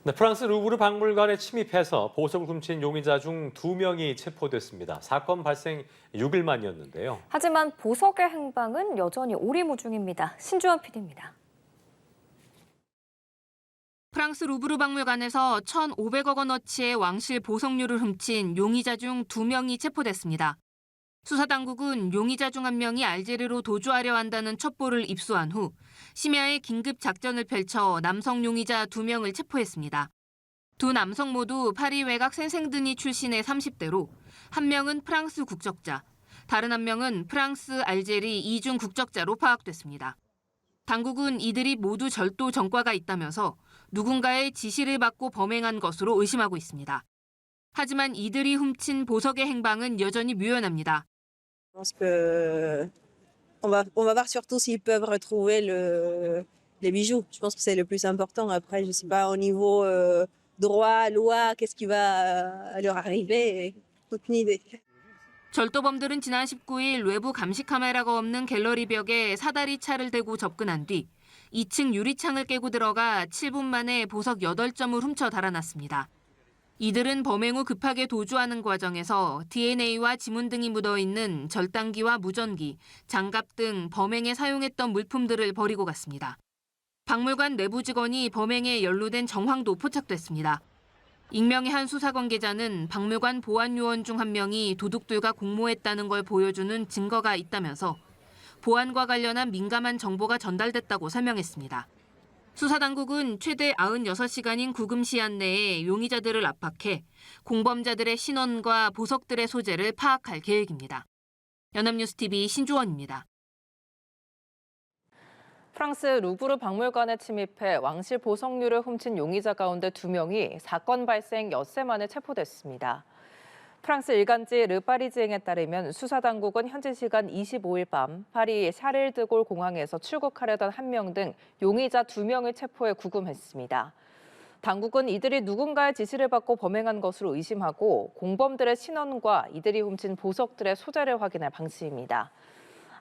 네, 프랑스 루브르 박물관에 침입해서 보석을 훔친 용의자 중 2명이 체포됐습니다. 사건 발생 6일 만이었는데요. 하지만 보석의 행방은 여전히 오리무중입니다. 신주원 PD입니다. 프랑스 루브르 박물관에서 1,500억 원어치의 왕실 보석류를 훔친 용의자 중 2명이 체포됐습니다. 수사당국은 용의자 중 1명이 알제리로 도주하려 한다는 첩보를 입수한 후 심야에 긴급 작전을 펼쳐 남성 용의자 2명을 체포했습니다. 두 남성 모두 파리 외곽 센생드니 출신의 30대로 한 명은 프랑스 국적자, 다른 한 명은 프랑스, 알제리 이중 국적자로 파악됐습니다. 당국은 이들이 모두 절도 전과가 있다면서 누군가의 지시를 받고 범행한 것으로 의심하고 있습니다. 하지만 이들이 훔친 보석의 행방은 여전히 묘연합니다. Je pense que on va voir surtout s'ils peuvent retrouver les bijoux. Je pense que c'est le plus important. Après, je sais pas au niveau droit, loi, qu'est-ce qui va leur arriver. Aucune idée. 절도범들은 지난 19일 외부 감시 카메라가 없는 갤러리 벽에 사다리 차를 대고 접근한 뒤 2층 유리창을 깨고 들어가 7분 만에 보석 8점을 훔쳐 달아났습니다. 이들은 범행 후 급하게 도주하는 과정에서 DNA와 지문 등이 묻어있는 절단기와 무전기, 장갑 등 범행에 사용했던 물품들을 버리고 갔습니다. 박물관 내부 직원이 범행에 연루된 정황도 포착됐습니다. 익명의 한 수사 관계자는 박물관 보안 요원 중 한 명이 도둑들과 공모했다는 걸 보여주는 증거가 있다면서 보안과 관련한 민감한 정보가 전달됐다고 설명했습니다. 수사당국은 최대 96시간인 구금 시한 내에 용의자들을 압박해 공범자들의 신원과 보석들의 소재를 파악할 계획입니다. 연합뉴스TV 신주원입니다. 프랑스 루브르 박물관에 침입해 왕실 보석류를 훔친 용의자 가운데 2명이 사건 발생 엿새 만에 체포됐습니다. 프랑스 일간지 르파리지앵에 따르면 수사당국은 현지 시간 25일 밤 파리 샤를드골 공항에서 출국하려던 1명 등 용의자 2명을 체포해 구금했습니다. 당국은 이들이 누군가의 지시를 받고 범행한 것으로 의심하고 공범들의 신원과 이들이 훔친 보석들의 소재를 확인할 방침입니다.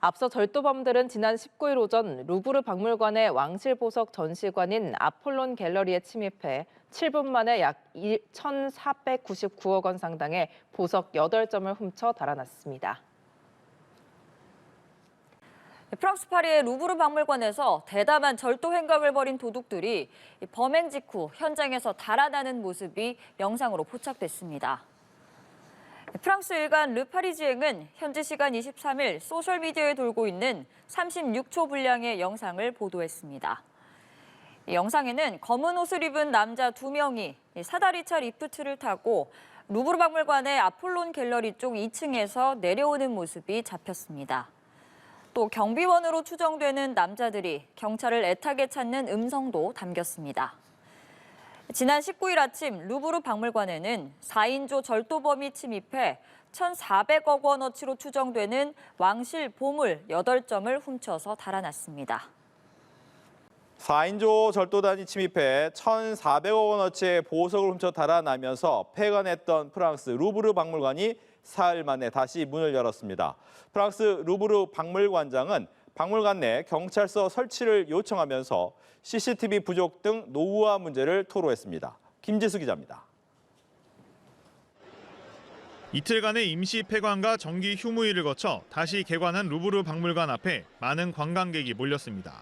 앞서 절도범들은 지난 19일 오전 루브르 박물관의 왕실 보석 전시관인 아폴론 갤러리에 침입해 7분 만에 약 1,499억 원 상당의 보석 8점을 훔쳐 달아났습니다. 프랑스 파리의 루브르 박물관에서 대담한 절도 행각을 벌인 도둑들이 범행 직후 현장에서 달아나는 모습이 영상으로 포착됐습니다. 프랑스 일간 르파리지앵은 현지 시간 23일 소셜미디어에 돌고 있는 36초 분량의 영상을 보도했습니다. 이 영상에는 검은 옷을 입은 남자 2명이 사다리차 리프트를 타고 루브르 박물관의 아폴론 갤러리 쪽 2층에서 내려오는 모습이 잡혔습니다. 또 경비원으로 추정되는 남자들이 경찰을 애타게 찾는 음성도 담겼습니다. 지난 19일 아침 루브르 박물관에는 4인조 절도범이 침입해 1,400억 원어치로 추정되는 왕실 보물 8점을 훔쳐서 달아났습니다. 4인조 절도단이 침입해 1,400억 원어치의 보석을 훔쳐 달아나면서 폐관했던 프랑스 루브르 박물관이 사흘 만에 다시 문을 열었습니다. 프랑스 루브르 박물관장은 박물관 내 경찰서 설치를 요청하면서 CCTV 부족 등 노후화 문제를 토로했습니다. 김지수 기자입니다. 이틀간의 임시 폐관과 정기 휴무일을 거쳐 다시 개관한 루브르 박물관 앞에 많은 관광객이 몰렸습니다.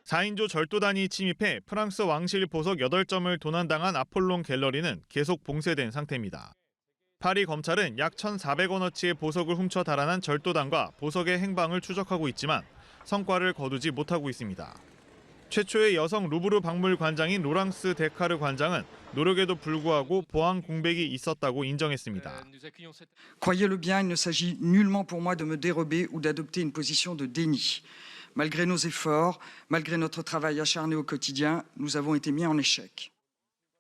4인조 절도단이 침입해 프랑스 왕실 보석 8점을 도난당한 아폴론 갤러리는 계속 봉쇄된 상태입니다. 파리 검찰은 약 1,400원어치의 보석을 훔쳐 달아난 절도단과 보석의 행방을 추적하고 있지만 성과를 거두지 못하고 있습니다. 최초의 여성 루브르 박물관장인 로랑스 데카르 관장은 노력에도 불구하고 보안 공백이 있었다고 인정했습니다. Croyez-le bien, il ne s'agit nullement pour moi de me dérober ou d'adopter une position de déni. Malgré nos efforts, malgré notre travail acharné au quotidien, nous avons été mis en échec.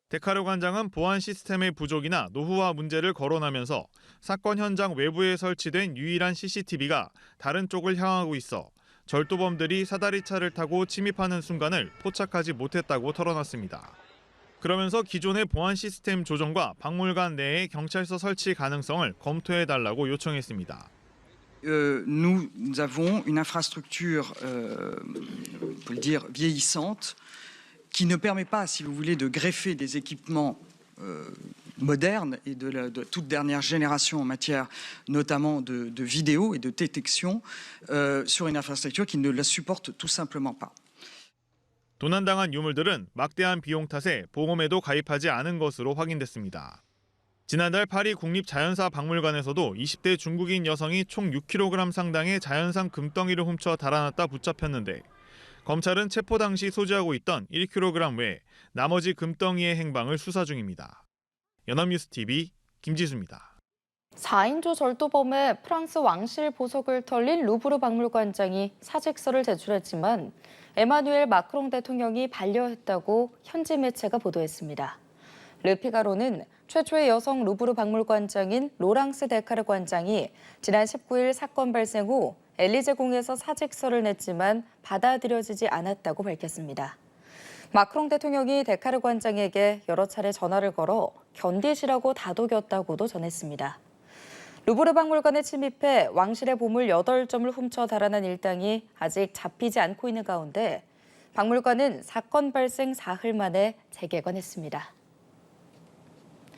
데카르 관장은 보안 시스템의 부족이나 노후화 문제를 거론하면서 사건 현장 외부에 설치된 유일한 CCTV가 다른 쪽을 향하고 있어 절도범들이 사다리차를 타고 침입하는 순간을 포착하지 못했다고 털어놨습니다. 그러면서 기존의 보안 시스템 조정과 박물관 내의 경찰서 설치 가능성을 검토해달라고 요청했습니다. Nous avons une infrastructure, on peut le dire, vieillissante qui ne permet pas, si vous voulez, de greffer des équipements moderne et de toute dernière génération en matière notamment de vidéo et de détection sur une infrastructure qui ne la supporte tout simplement pas. 도난당한 유물들은 막대한 비용 탓에 보험에도 가입하지 않은 것으로 확인됐습니다. 지난달 파리 국립자연사박물관에서도 20대 중국인 여성이 총 6kg 상당의 자연산 금덩이를 훔쳐 달아났다 붙잡혔는데 검찰은 체포 당시 소지하고 있던 1kg 외 나머지 금덩이의 행방을 수사 중입니다. 연합뉴스TV 김지수입니다. 4인조 절도범의 프랑스 왕실 보석을 털린 루브르 박물관장이 사직서를 제출했지만 에마누엘 마크롱 대통령이 반려했다고 현지 매체가 보도했습니다. 르피가로는 최초의 여성 루브르 박물관장인 로랑스 데카르 관장이 지난 19일 사건 발생 후 엘리제궁에서 사직서를 냈지만 받아들여지지 않았다고 밝혔습니다. 마크롱 대통령이 데카르 관장에게 여러 차례 전화를 걸어 견디시라고 다독였다고도 전했습니다. 루브르 박물관에 침입해 왕실의 보물 8점을 훔쳐 달아난 일당이 아직 잡히지 않고 있는 가운데 박물관은 사건 발생 사흘 만에 재개관했습니다.